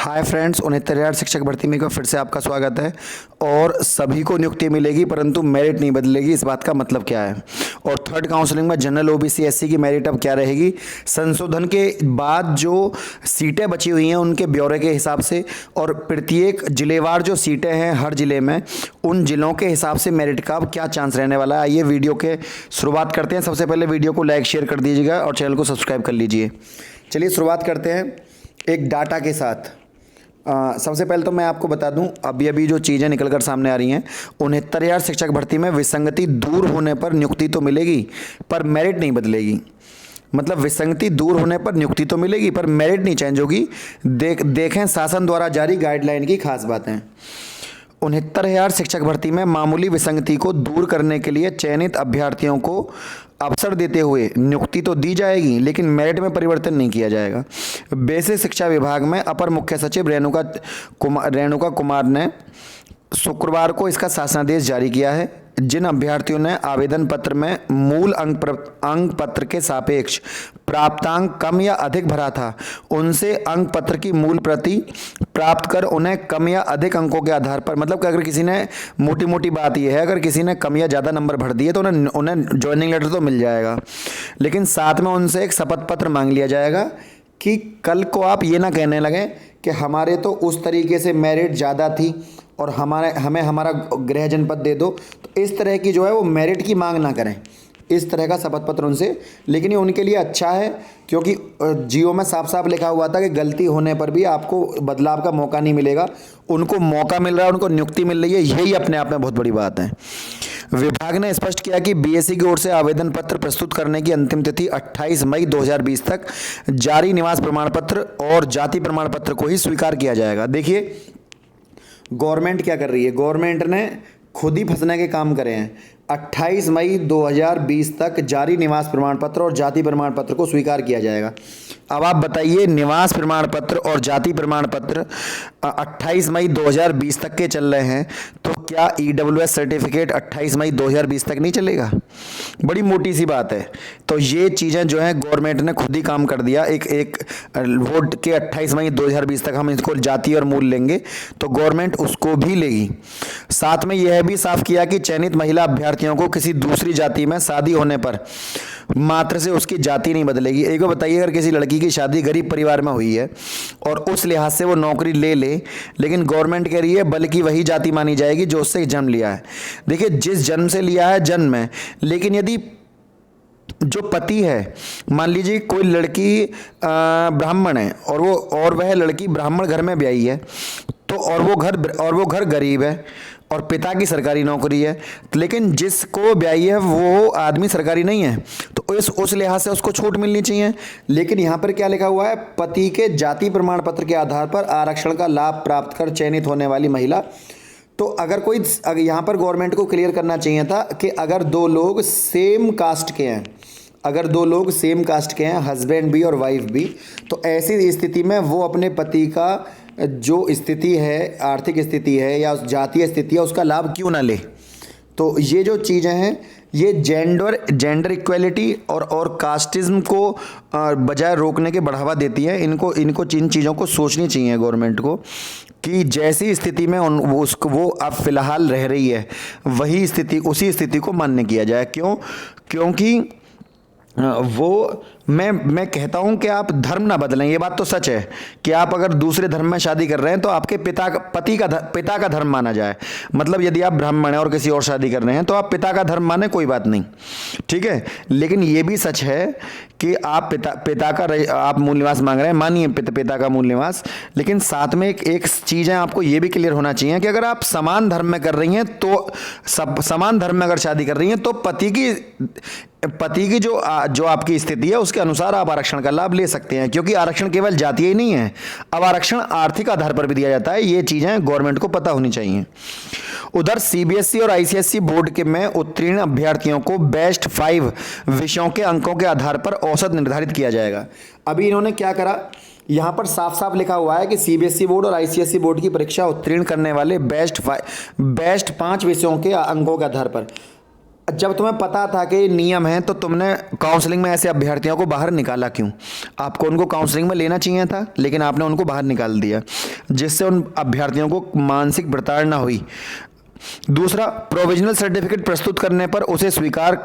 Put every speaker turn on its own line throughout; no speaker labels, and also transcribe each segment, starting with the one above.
Hi friends, 69,000 शिक्षक भर्ती में का फिर से आपका स्वागत है। और सभी को नियुक्ति मिलेगी परंतु मेरिट नहीं बदलेगी। इस बात का मतलब क्या है? और थर्ड काउंसलिंग में जनरल ओबीसी एससी की मेरिट अब क्या रहेगी? संशोधन के बाद जो सीटें बची हुई हैं उनके ब्यौरे के हिसाब से और प्रत्येक जिलेवार जो सीटें हैं हर जिले में, उन जिलों के हिसाब से मेरिट का अब क्या चांस रहने वाला है। आइए वीडियो के शुरुआत करते हैं। सबसे पहले वीडियो को लाइक शेयर कर दीजिएगा और चैनल को सब्सक्राइब कर लीजिए। चलिए शुरुआत करते हैं एक डाटा के साथ। सबसे पहले तो मैं आपको बता दूं, अभी जो चीज़ें निकल कर सामने आ रही हैं, 69,000 शिक्षक भर्ती में विसंगति दूर होने पर नियुक्ति तो मिलेगी पर मेरिट नहीं बदलेगी। मतलब विसंगति दूर होने पर नियुक्ति तो मिलेगी पर मेरिट नहीं चेंज होगी। देखें शासन द्वारा जारी गाइडलाइन की खास बातें। 69,000 शिक्षक भर्ती में मामूली विसंगति को दूर करने के लिए चयनित अभ्यर्थियों को अवसर देते हुए नियुक्ति तो दी जाएगी लेकिन मेरिट में परिवर्तन नहीं किया जाएगा। बेसिक शिक्षा विभाग में अपर मुख्य सचिव रेणुका कुमार ने शुक्रवार को इसका शासनादेश जारी किया है। जिन अभ्यर्थियों ने आवेदन पत्र में मूल अंक पत्र के सापेक्ष प्राप्तांक कम या अधिक भरा था, उनसे अंक पत्र की मूल प्रति प्राप्त कर उन्हें कम या अधिक अंकों के आधार पर, मतलब कि अगर किसी ने, मोटी बात यह है, अगर किसी ने कम या ज़्यादा नंबर भर दिए तो उन्हें ज्वाइनिंग लेटर तो मिल जाएगा, लेकिन साथ में उनसे एक शपथ पत्र मांग लिया जाएगा कि कल को आप ये ना कहने लगें कि हमारे तो उस तरीके से मेरिट ज़्यादा थी और हमें हमारा गृह जनपद दे दो। तो इस तरह की जो है वो मेरिट की मांग ना करें, इस तरह का शपथ पत्र उनसे। लेकिन ये उनके लिए अच्छा है क्योंकि जीओ में साफ साफ लिखा हुआ था कि गलती होने पर भी आपको बदलाव का मौका नहीं मिलेगा। उनको मौका मिल रहा है, उनको नियुक्ति मिल रही है, यही अपने आप में बहुत बड़ी बात है। विभाग ने स्पष्ट किया कि बीएससी की ओर से आवेदन पत्र प्रस्तुत करने की अंतिम तिथि 28 मई 2020 तक जारी निवास प्रमाण पत्र और जाति प्रमाण पत्र को ही स्वीकार किया जाएगा। देखिए गवर्नमेंट क्या कर रही है, गवर्नमेंट ने खुद ही फंसने के काम करे हैं। 28 मई 2020 तक जारी निवास प्रमाण पत्र और जाति प्रमाण पत्र को स्वीकार किया जाएगा। अब आप बताइए, निवास प्रमाण पत्र और जाति प्रमाण पत्र 28 मई 2020 तक के चल रहे हैं तो क्या ईडब्ल्यूएस सर्टिफिकेट 28 मई 2020 तक नहीं चलेगा? बड़ी मोटी सी बात है। तो ये चीज़ें जो हैं गवर्नमेंट ने खुद ही काम कर दिया। एक वोट के 28 मई 2020 तक हम इसको जाति और मूल लेंगे तो गवर्नमेंट उसको भी लेगी। साथ में यह भी साफ किया कि चयनित महिला अभ्यर्थियों को किसी दूसरी जाति में शादी होने पर मात्र से उसकी जाति नहीं बदलेगी। एक बार बताइए, अगर किसी लड़की की शादी गरीब परिवार में हुई है और उस लिहाज से वो नौकरी ले लेकिन गवर्नमेंट कह रही है बल्कि वही जाति मानी जाएगी जो उससे जन्म लिया है। देखिए जिस जन्म से लिया है जन्म है, लेकिन यदि जो पति है, मान लीजिए कोई लड़की ब्राह्मण है और वह लड़की ब्राह्मण घर में ब्याही है तो और वो घर गरीब है और पिता की सरकारी नौकरी है, लेकिन जिसको ब्याही है वो आदमी सरकारी नहीं है, तो उस लिहाज से उसको छूट मिलनी चाहिए। लेकिन यहाँ पर क्या लिखा हुआ है, पति के जाति प्रमाण पत्र के आधार पर आरक्षण का लाभ प्राप्त कर चयनित होने वाली महिला। तो अगर यहाँ पर गवर्नमेंट को क्लियर करना चाहिए था कि अगर दो लोग सेम कास्ट के हैं, हस्बैंड भी और वाइफ भी, तो ऐसी स्थिति में वो अपने पति का जो स्थिति है, आर्थिक स्थिति है या जातीय स्थिति है, उसका लाभ क्यों ना ले। तो ये जो चीज़ें हैं ये जेंडर इक्वलिटी और कास्टिज्म को बजाय रोकने के बढ़ावा देती है। इनको इन चीज़ों को सोचनी चाहिए गवर्नमेंट को कि जैसी स्थिति में वो अब फिलहाल रह रही है उसी स्थिति को मान्य किया जाए। क्योंकि वो मैं कहता हूं कि आप धर्म ना बदलें। ये बात तो सच है कि आप अगर दूसरे धर्म में शादी कर रहे हैं तो आपके पिता का धर्म माना जाए। मतलब यदि आप ब्राह्मण हैं और किसी और शादी कर रहे हैं तो आप पिता का धर्म माने, कोई बात नहीं, ठीक है। लेकिन ये भी सच है कि आप आप मूल निवास मांग रहे हैं, मानिए पिता का मूल निवास, लेकिन साथ में एक चीज़ है, आपको ये भी क्लियर होना चाहिए कि अगर आप समान धर्म में कर रही हैं तो समान धर्म में अगर शादी कर रही हैं तो पति की जो आपकी स्थिति है उसके अनुसार आप आरक्षण का लाभ ले सकते हैं, क्योंकि आरक्षण केवल जातीय ही नहीं है, अब आरक्षण आर्थिक आधार पर भी दिया जाता है। ये चीज़ें गवर्नमेंट को पता होनी चाहिए। उधर सीबीएसई और आईसीएसई बोर्ड के में उत्तीर्ण अभ्यर्थियों को बेस्ट 5 विषयों के अंकों के आधार पर औसत निर्धारित किया जाएगा। अभी इन्होंने क्या करा, यहाँ पर साफ साफ लिखा हुआ है कि सीबीएसई बोर्ड और आईसीएसई बोर्ड की परीक्षा उत्तीर्ण करने वाले बेस्ट 5 विषयों के अंकों के आधार पर जब तुम्हें पता था कि ये नियम है तो तुमने काउंसलिंग में ऐसे अभ्यर्थियों को बाहर निकाला क्यों? आपको उनको काउंसलिंग में लेना चाहिए था, लेकिन आपने उनको बाहर निकाल दिया, जिससे उन अभ्यर्थियों को मानसिक प्रताड़ना हुई। दूसरा, प्रोविजनल सर्टिफिकेट प्रस्तुत करने पर उसे स्वीकार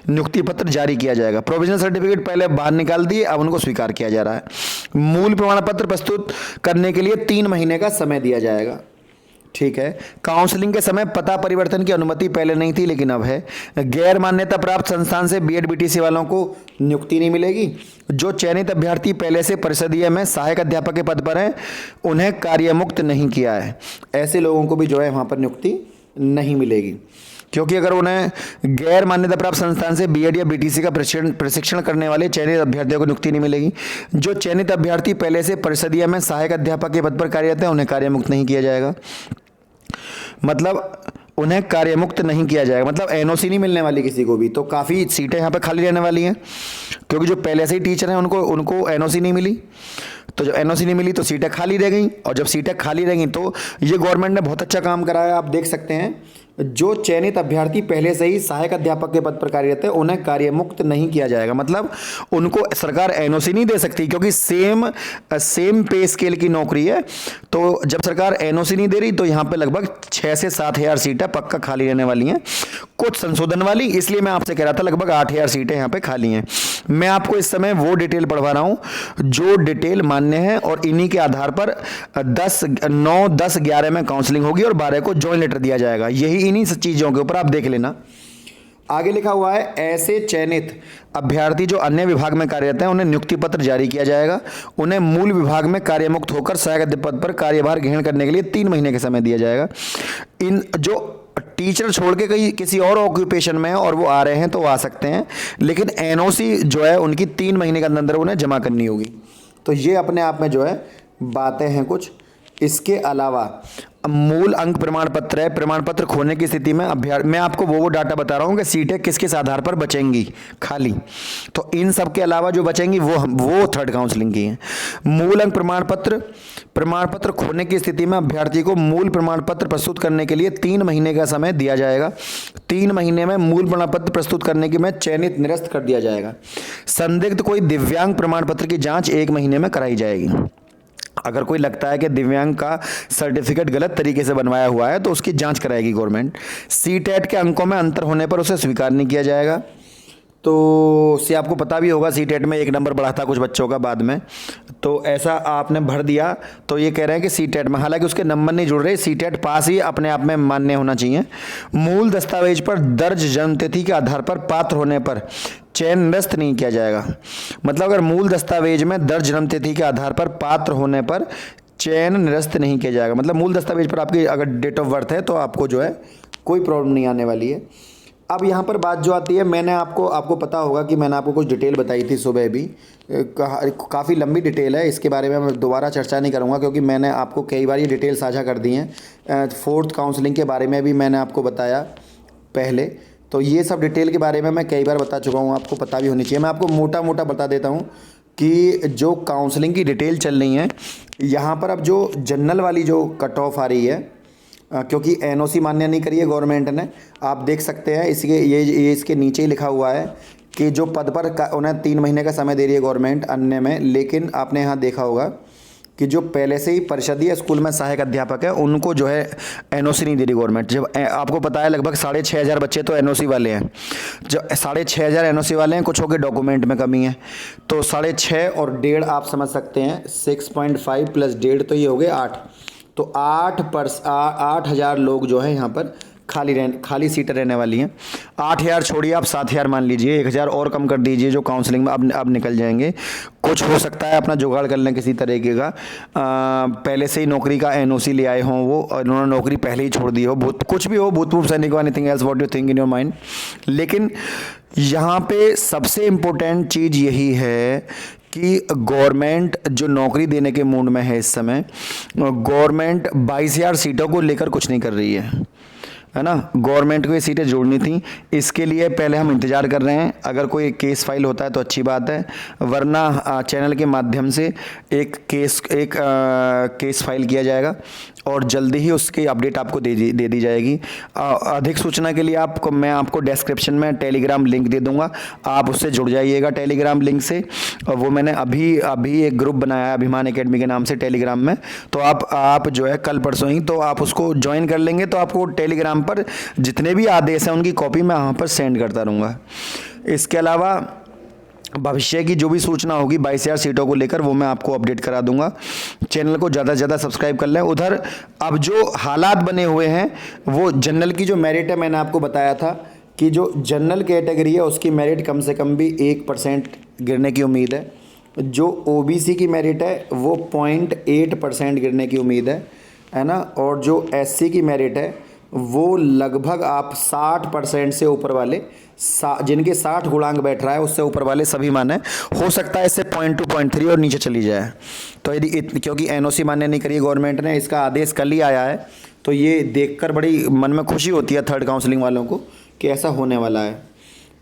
नियुक्ति पत्र जारी किया जाएगा। प्रोविजनल सर्टिफिकेट पहले बाहर निकाल दिए, अब उनको स्वीकार किया जा रहा है। मूल प्रमाण पत्र प्रस्तुत करने के लिए 3 महीने का समय दिया जाएगा। ठीक है। काउंसलिंग के समय पता परिवर्तन की अनुमति पहले नहीं थी, लेकिन अब है। गैर मान्यता प्राप्त संस्थान से बीएड बीटीसी वालों को नियुक्ति नहीं मिलेगी। जो चयनित अभ्यर्थी पहले से परिषदीय में सहायक अध्यापक के पद पर हैं, उन्हें कार्यमुक्त नहीं किया है, ऐसे लोगों को भी जो है वहाँ पर नियुक्ति नहीं मिलेगी, क्योंकि अगर उन्हें गैर मान्यता प्राप्त संस्थान से बीएड या बीटीसी का प्रशिक्षण करने वाले चयनित अभ्यर्थियों को नियुक्ति नहीं मिलेगी। जो चयनित अभ्यर्थी पहले से परिषदीय में सहायक अध्यापक के पद पर कार्यरत हैं, उन्हें कार्यमुक्त नहीं किया जाएगा। मतलब उन्हें कार्यमुक्त नहीं किया जाएगा, मतलब एनओसी नहीं मिलने वाली किसी को भी। तो काफ़ी सीटें यहाँ पे खाली रहने वाली हैं, क्योंकि जो पहले से ही टीचर हैं उनको एनओसी नहीं मिली। तो जब एनओसी नहीं मिली तो सीटें खाली रह गई, और जब सीटें खाली रह गई तो ये गवर्नमेंट ने बहुत अच्छा काम करा है। आप देख सकते हैं, जो चयनित अभ्यर्थी पहले से ही सहायक अध्यापक के पद पर कार्यरत है, उन्हें कार्यमुक्त नहीं किया जाएगा। मतलब उनको सरकार एनओसी नहीं दे सकती, क्योंकि सेम पे स्केल की नौकरी है। तो जब सरकार एनओसी नहीं दे रही, तो यहाँ पे लगभग 6 से 7 हज़ार सीटें पक्का खाली रहने वाली हैं, कुछ संशोधन वाली। इसलिए मैं आपसे कह रहा था लगभग 8,000 सीटें यहाँ पे खाली हैं। मैं आपको इस समय वो डिटेल पढ़वा रहा हूँ जो डिटेल मान्य है, और इन्हीं के आधार पर 9, 10, 11 में काउंसलिंग होगी और 12 को जॉइन लेटर दिया जाएगा। यही इन्हीं चीज़ों के ऊपर आप देख लेना। आगे लिखा हुआ है, ऐसे चयनित अभ्यर्थी जो अन्य विभाग में कार्यरत हैं, उन्हें नियुक्ति पत्र जारी किया जाएगा। उन्हें मूल विभाग में कार्यमुक्त होकर सहायक पद पर कार्यभार ग्रहण करने के लिए 3 महीने का समय दिया जाएगा। इन जो टीचर छोड़ के कहीं किसी और ऑक्यूपेशन में है और वो आ रहे हैं तो वो आ सकते हैं, लेकिन एनओसी जो है उनकी 3 महीने के अंदर उन्हें जमा करनी होगी। तो ये अपने आप में जो है बातें हैं कुछ। इसके अलावा मूल अंक प्रमाण पत्र है। प्रमाण पत्र खोने की स्थिति में मैं आपको वो डाटा बता रहा हूँ कि सीटें किस किस आधार पर बचेंगी खाली। तो इन सब के अलावा जो बचेंगी वो थर्ड काउंसलिंग की हैं। मूल अंक प्रमाण पत्र खोने की स्थिति में अभ्यर्थी को मूल प्रमाण पत्र प्रस्तुत करने के लिए 3 महीने का समय दिया जाएगा। 3 महीने में मूल प्रमाण पत्र प्रस्तुत करने की में चयनित निरस्त कर दिया जाएगा। संदिग्ध कोई दिव्यांग प्रमाण पत्र की जाँच 1 महीने में कराई जाएगी। अगर कोई लगता है कि दिव्यांग का सर्टिफिकेट गलत तरीके से बनवाया हुआ है तो उसकी जांच कराएगी गवर्नमेंट। सीटेट के अंकों में अंतर होने पर उसे स्वीकार नहीं किया जाएगा। तो उससे आपको पता भी होगा, सीटेट में 1 नंबर बढ़ा था कुछ बच्चों का बाद में, तो ऐसा आपने भर दिया तो ये कह रहे हैं कि सीटेट में, हालांकि उसके नंबर नहीं जुड़ रहे, सीटेट पास ही अपने आप में मान्य होना चाहिए। मूल दस्तावेज पर दर्ज जन्मतिथि के आधार पर पात्र होने पर चयन निरस्त नहीं किया जाएगा। मतलब अगर मूल दस्तावेज में दर्ज जन्मतिथि के आधार पर पात्र होने पर चयन निरस्त नहीं किया जाएगा। मतलब मूल दस्तावेज पर आपकी अगर डेट ऑफ बर्थ है तो आपको जो है कोई प्रॉब्लम नहीं आने वाली है। अब यहाँ पर बात जो आती है, मैंने आपको पता होगा कि मैंने आपको कुछ डिटेल बताई थी सुबह भी, काफ़ी लंबी डिटेल है, इसके बारे में मैं दोबारा चर्चा नहीं करूँगा क्योंकि मैंने आपको कई बार ये डिटेल साझा कर दी हैं। 4th काउंसलिंग के बारे में भी मैंने आपको बताया पहले, तो ये सब डिटेल के बारे में मैं कई बार बता चुका हूँ, आपको पता भी होनी चाहिए। मैं आपको मोटा मोटा बता देता हूँ कि जो काउंसलिंग की डिटेल चल रही है यहाँ पर, अब जो जनरल वाली जो कट ऑफ आ रही है, क्योंकि एनओसी मान्य नहीं करी है गवर्नमेंट ने, आप देख सकते हैं ये इसके नीचे ही लिखा हुआ है कि जो पद पर उन्हें 3 महीने का समय दे रही है गवर्नमेंट अन्य में, लेकिन आपने यहाँ देखा होगा कि जो पहले से ही परिषदीय स्कूल में सहायक अध्यापक है उनको जो है एनओसी नहीं दे रही गवर्नमेंट। जब आपको पता है लगभग 6,500 बच्चे तो एनओसी वाले हैं, जो 6,500 एनओसी वाले हैं, कुछ हो के डॉक्यूमेंट में कमी है, तो 6.5 और 1.5 आप समझ सकते हैं, 6.5 प्लस 1.5 तो ये हो गए 8, तो 8,000 लोग जो है यहाँ पर खाली सीटें रहने वाली हैं। 8,000 छोड़िए, आप 7,000 मान लीजिए, 1,000 और कम कर दीजिए जो काउंसलिंग में अब निकल जाएंगे। कुछ हो सकता है अपना जुगाड़ कर लें किसी तरीके का, पहले से ही नौकरी का एनओसी ले आए हों वो, और उन्होंने नौकरी पहले ही छोड़ दी हो, कुछ भी हो, भूतपूर्व सैनिक, anything else what you think in your mind. लेकिन यहाँ पे सबसे इम्पोर्टेंट चीज़ यही है कि गवर्नमेंट जो नौकरी देने के मूड में है इस समय, गवर्नमेंट 22,000 सीटों को लेकर कुछ नहीं कर रही है। है ना, गवर्नमेंट को ये सीटें जोड़नी थी। इसके लिए पहले हम इंतज़ार कर रहे हैं, अगर कोई केस फाइल होता है तो अच्छी बात है, वरना चैनल के माध्यम से एक केस फाइल किया जाएगा और जल्दी ही उसकी अपडेट आपको दे दी जाएगी। अधिक सूचना के लिए मैं आपको डिस्क्रिप्शन में टेलीग्राम लिंक दे दूंगा, आप उससे जुड़ जाइएगा टेलीग्राम लिंक से। और वो मैंने अभी एक ग्रुप बनाया है अभिमान एकेडमी के नाम से टेलीग्राम में, तो आप जो है कल परसों ही तो आप उसको ज्वाइन कर लेंगे तो आपको टेलीग्राम पर जितने भी आदेश हैं उनकी कॉपी मैं वहाँ पर सेंड करता रहूँगा। इसके अलावा भविष्य की जो भी सूचना होगी 22,000 सीटों को लेकर वो मैं आपको अपडेट करा दूंगा। चैनल को ज़्यादा से ज़्यादा सब्सक्राइब कर लें। उधर अब जो हालात बने हुए हैं वो जनरल की जो मेरिट है, मैंने आपको बताया था कि जो जनरल कैटेगरी है उसकी मेरिट कम से कम भी 1% गिरने की उम्मीद है। जो ओबीसी की मेरिट है वो 0.8% गिरने की उम्मीद है ना। और जो एससी की मेरिट है वो लगभग आप 60% से ऊपर वाले जिनके 60 गुणांक बैठ रहा है उससे ऊपर वाले सभी माने, हो सकता है इससे 0.2 0.3 और नीचे चली जाए। तो यदि क्योंकि एनओसी मान्य नहीं करी गवर्नमेंट ने, इसका आदेश कल ही आया है, तो ये देखकर बड़ी मन में खुशी होती है थर्ड काउंसलिंग वालों को कि ऐसा होने वाला है।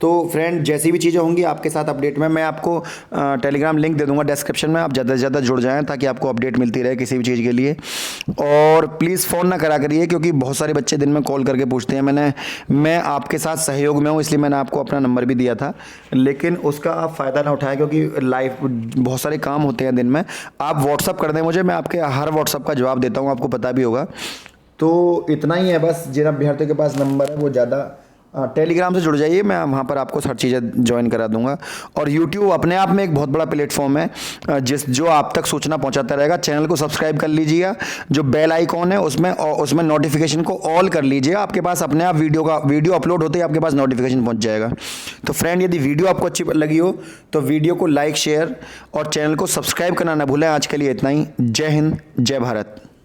तो फ्रेंड जैसी भी चीज़ें होंगी आपके साथ अपडेट में मैं आपको टेलीग्राम लिंक दे दूंगा डिस्क्रिप्शन में, आप ज़्यादा से ज़्यादा जुड़ जाएं ताकि आपको अपडेट मिलती रहे किसी भी चीज़ के लिए। और प्लीज़ फ़ोन ना करा करिए क्योंकि बहुत सारे बच्चे दिन में कॉल करके पूछते हैं। मैं आपके साथ सहयोग में हूँ इसलिए मैंने आपको अपना नंबर भी दिया था, लेकिन उसका आप फ़ायदा ना उठाएं क्योंकि लाइव बहुत सारे काम होते हैं दिन में। आप व्हाट्सअप कर दें मुझे, मैं आपके हर व्हाट्सअप का जवाब देता हूँ, आपको पता भी होगा। तो इतना ही है बस, जिन अभ्यर्थियों के पास नंबर है वो ज़्यादा टेलीग्राम से जुड़ जाइए, मैं वहाँ पर आपको हर चीज़ें ज्वाइन करा दूंगा। और यूट्यूब अपने आप में एक बहुत बड़ा प्लेटफॉर्म है जो आप तक सूचना पहुँचाता रहेगा। चैनल को सब्सक्राइब कर लीजिएगा, जो बेल आइकॉन है उसमें नोटिफिकेशन को ऑल कर लीजिएगा, आपके पास अपने आप वीडियो अपलोड होते ही आपके पास नोटिफिकेशन पहुँच जाएगा। तो फ्रेंड यदि वीडियो आपको अच्छी लगी हो तो वीडियो को लाइक शेयर और चैनल को सब्सक्राइब करना ना भूलें। आज के लिए इतना ही। जय हिंद, जय भारत।